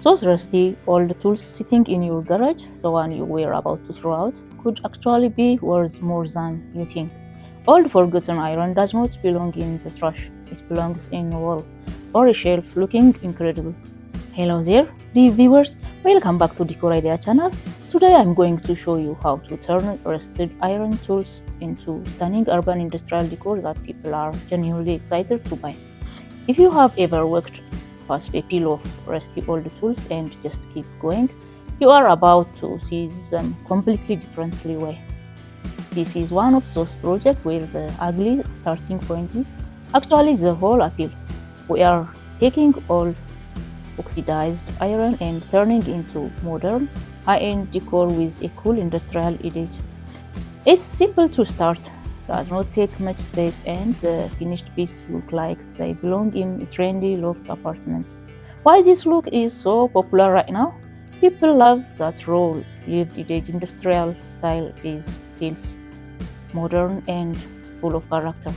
Those rusty old tools sitting in your garage, the one you were about to throw out, could actually be worth more than you think. Old forgotten iron does not belong in the trash, it belongs in a wall or a shelf looking incredible. Hello there, dear viewers, welcome back to Decor Idea channel. Today I'm going to show you how to turn rusted iron tools into stunning urban industrial decor that people are genuinely excited to buy. If you have ever walked past a pile of rusty old tools and just keep going, you are about to see them completely differently way. This is one of those projects where the ugly starting point is actually the whole appeal. We are taking old oxidized iron and turning into modern high-end decor with a cool industrial edge. It's simple to start, does not take much space, and the finished piece look like they belong in a trendy loft apartment. Why this look is so popular right now? People love that raw, lived edge industrial style feels modern and full of character.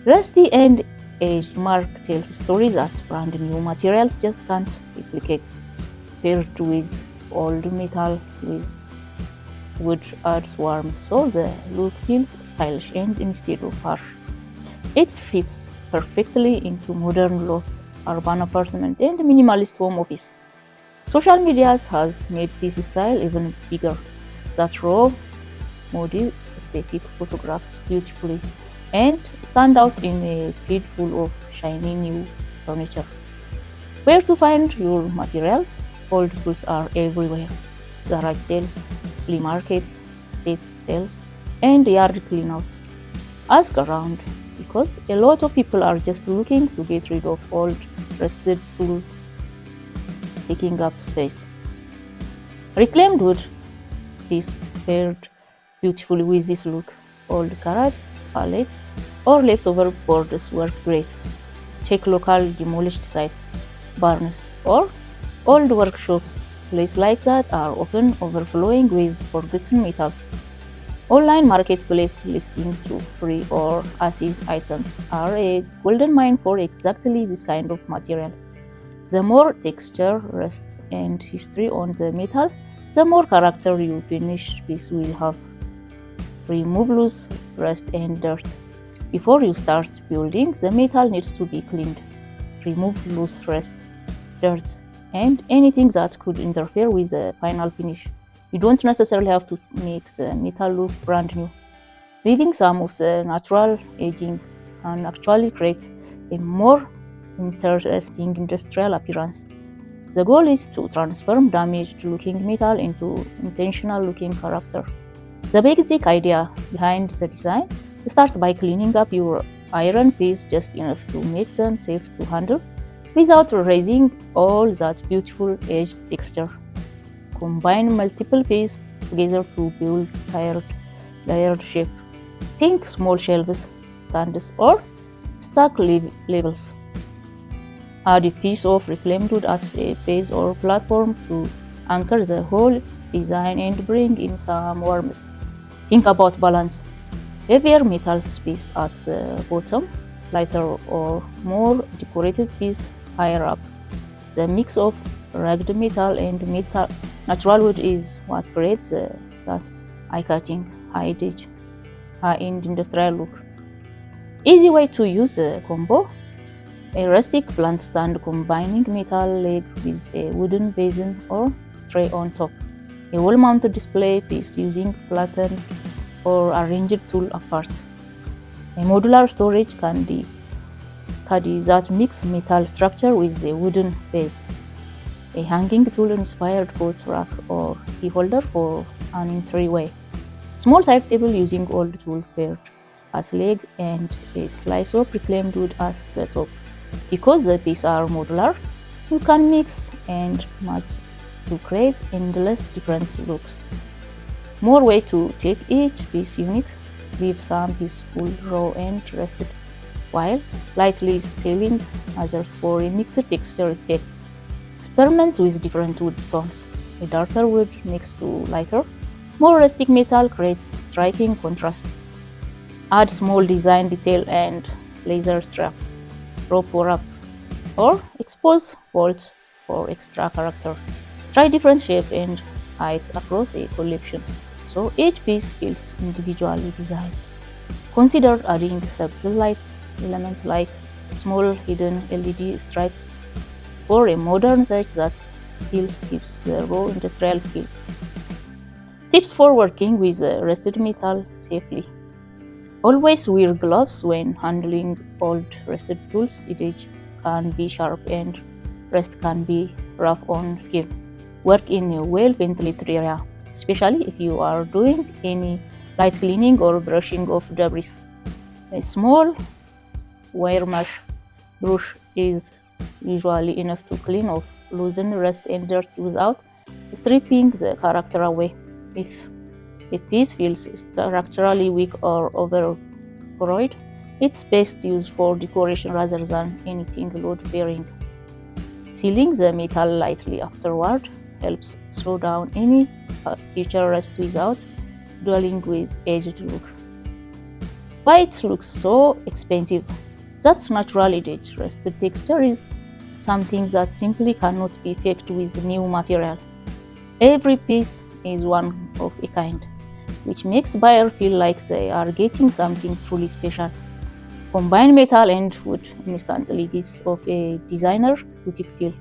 Rusty and aged mark tells a story that brand new materials just can't replicate. Paired with old metal with wood adds warmth, so the look feels stylish and instead of harsh. It fits perfectly into modern lofts, urban apartment, and minimalist home office. Social media has made this style even bigger. That raw, moody aesthetic photographs beautifully and stand out in a feed full of shiny new furniture. Where to find your materials? Old tools are everywhere. Garage sales, flea markets, estate sales, and yard cleanouts. Ask around because a lot of people are just looking to get rid of old rusted tools taking up space. Reclaimed wood is paired beautifully with this look. Old garage, pallets, or leftover boards work great. Check local demolished sites, barns, or old workshops. Places like that are often overflowing with forgotten metals. Online marketplace listing to free or as-is items are a golden mine for exactly this kind of materials. The more texture, rust, and history on the metal, the more character your finished piece will have. Remove loose rust and dirt. Before you start building, the metal needs to be cleaned. Remove loose rust, dirt, and anything that could interfere with the final finish. You don't necessarily have to make the metal look brand new. Leaving some of the natural aging can actually create a more interesting industrial appearance. The goal is to transform damaged looking metal into intentional looking character. The basic idea behind the design: start by cleaning up your iron piece just enough to make them safe to handle without erasing all that beautiful edge texture. Combine multiple pieces together to build layered shape. Think small shelves, stands, or stack labels. Add a piece of reclaimed wood as a base or platform to anchor the whole design and bring in some warmth. Think about balance. Heavier metal piece at the bottom, lighter or more decorated piece higher up. The mix of rugged metal and natural wood is what creates that eye-catching, high-end industrial look. Easy way to use the combo: a rustic plant stand combining metal leg with a wooden basin or tray on top. A wall-mounted display piece using flattened or arranged tool apart. A modular storage caddy that mix metal structure with a wooden base. A hanging tool-inspired coat rack or key holder for an entryway. Small side table using old tool paired as leg and a slice of reclaimed wood as the top. Because the pieces are modular, you can mix and match to create endless different looks. More way to take each piece unique. Leave some piece full, raw and rusted, while lightly scaling others for a mixed texture effect. Experiment with different wood tones. A darker wood next to lighter, more rustic metal creates striking contrast. Add small design detail and laser strap, rope wrap, or expose bolts for extra character. Try different shapes and heights across a collection, so each piece feels individually designed. Consider adding subtle light elements like small hidden LED stripes for a modern touch that still keeps the raw industrial feel. Tips for working with rusted metal safely. Always wear gloves when handling old rusted tools. The edge can be sharp and rust can be rough on skin. Work in a well-ventilated area, especially if you are doing any light cleaning or brushing off debris. A small wire mesh brush is usually enough to clean off loosened rust and dirt without stripping the character away. If a piece feels structurally weak or overcrowded, it's best used for decoration rather than anything load-bearing. Sealing the metal lightly afterward helps slow down any future rust without dwelling with aged look. Why it looks so expensive? That's naturally edge. Rusted texture is something that simply cannot be faked with new material. Every piece is one of a kind, which makes buyers feel like they are getting something truly special. Combined metal and wood instantly gives off a designer boutique feel.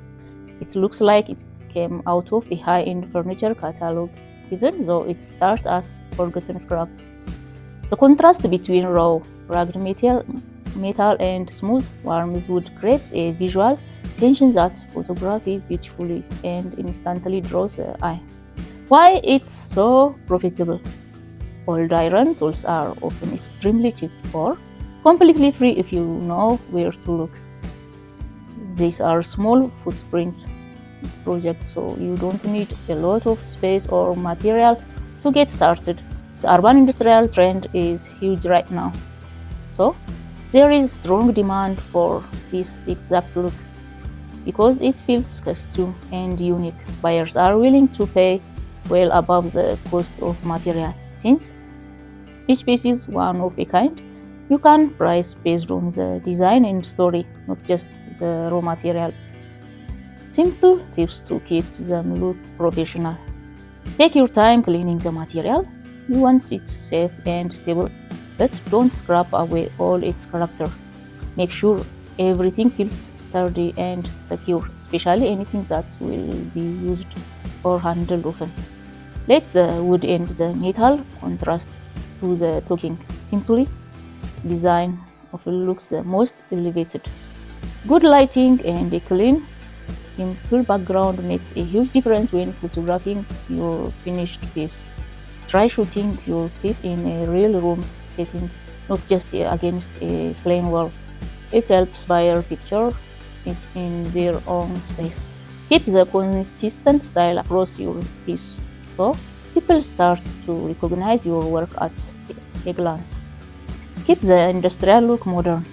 It looks like it came out of a high-end furniture catalog, even though it starts as forgotten scrap. The contrast between raw, rugged metal and smooth, warm wood creates a visual tension that photographs beautifully and instantly draws the eye. Why it's so profitable? Old iron tools are often extremely cheap or completely free if you know where to look. These are small footprint projects, so you don't need a lot of space or material to get started. The urban industrial trend is huge right now, so there is strong demand for this exact look because it feels custom and unique. Buyers are willing to pay well above the cost of material. Since each piece is one of a kind, you can price based on the design and story, not just the raw material. Simple tips to keep them look professional. Take your time cleaning the material. You want it safe and stable, but don't scrap away all its character. Make sure everything feels sturdy and secure, especially anything that will be used or handled often. Let the wood and the metal contrast to the talking. Simply, design often looks the most elevated. Good lighting and a clean, simple background makes a huge difference when photographing your finished piece. Try shooting your piece in a real room setting, not just against a plain wall. It helps buyers picture it in their own space. Keep the consistent style across your piece, so people start to recognize your work at a glance. Keep the industrial look modern.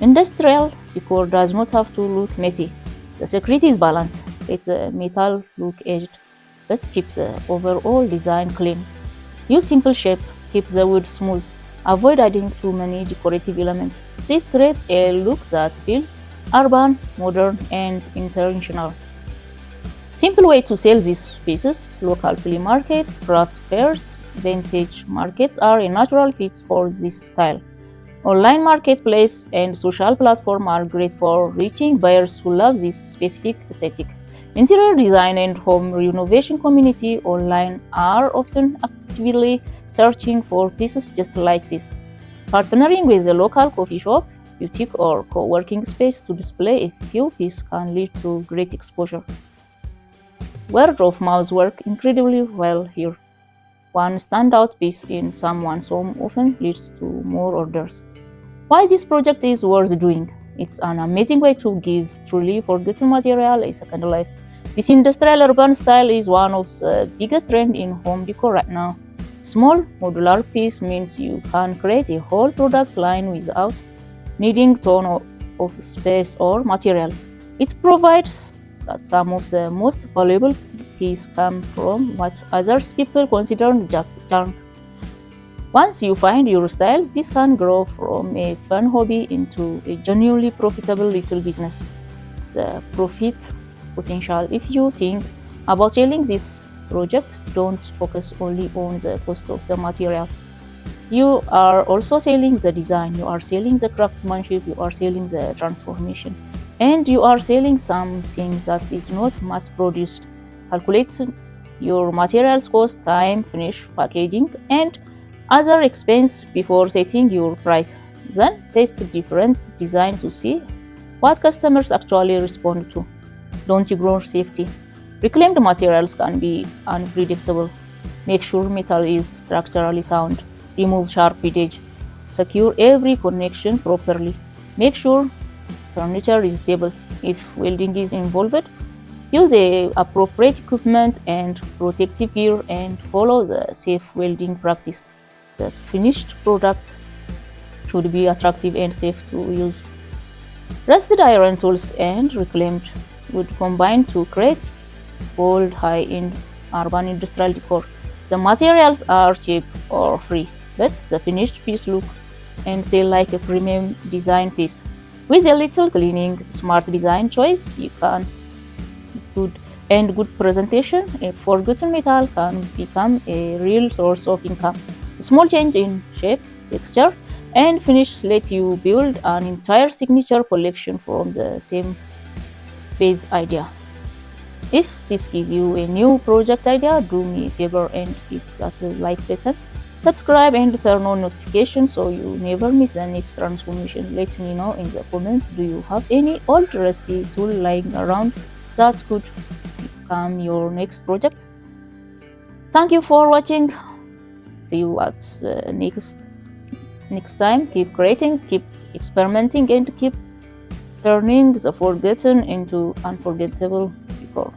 Industrial decor does not have to look messy. The secret is balance. Let the metal look aged, but keep the overall design clean. Use simple shape, keep the wood smooth. Avoid adding too many decorative elements. This creates a look that feels urban, modern, and intentional. Simple way to sell these pieces: local flea markets, craft fairs, vintage markets are a natural fit for this style. Online marketplace and social platform are great for reaching buyers who love this specific aesthetic. Interior design and home renovation community online are often actively searching for pieces just like this. Partnering with a local coffee shop, boutique, or co-working space to display a few pieces can lead to great exposure. Word of mouth works incredibly well here. One standout piece in someone's home often leads to more orders. Why this project is worth doing? It's an amazing way to give truly forgotten material a second life. This industrial urban style is one of the biggest trends in home decor right now. Small modular piece means you can create a whole product line without needing ton of space or materials. It provides that some of the most valuable pieces come from what others people consider junk. Once you find your style, this can grow from a fun hobby into a genuinely profitable little business. The profit potential. If you think about selling this project, don't focus only on the cost of the material. You are also selling the design, you are selling the craftsmanship, you are selling the transformation, and you are selling something that is not mass produced. Calculate your materials cost, time, finish, packaging, and other expense before setting your price. Then test different design to see what customers actually respond to. Don't ignore safety. Reclaimed materials can be unpredictable. Make sure metal is structurally sound. Remove sharp edge. Secure every connection properly. Make sure furniture is stable. If welding is involved, use appropriate equipment and protective gear and follow the safe welding practice. The finished product should be attractive and safe to use. Rusted iron tools and reclaimed wood combine to create bold, high-end urban industrial decor. The materials are cheap or free, but the finished piece look and sell like a premium design piece. With a little cleaning, smart design choice, you can good good presentation, a forgotten metal can become a real source of income. A small change in shape, texture, and finish let you build an entire signature collection from the same base idea. If this gives you a new project idea, do me a favor and hit that like button. Subscribe and turn on notifications so you never miss the next transformation. Let me know in the comments, do you have any old rusty tool lying around that could become your next project? Thank you for watching. See you at next time. Keep creating, keep experimenting, and keep turning the forgotten into unforgettable decor.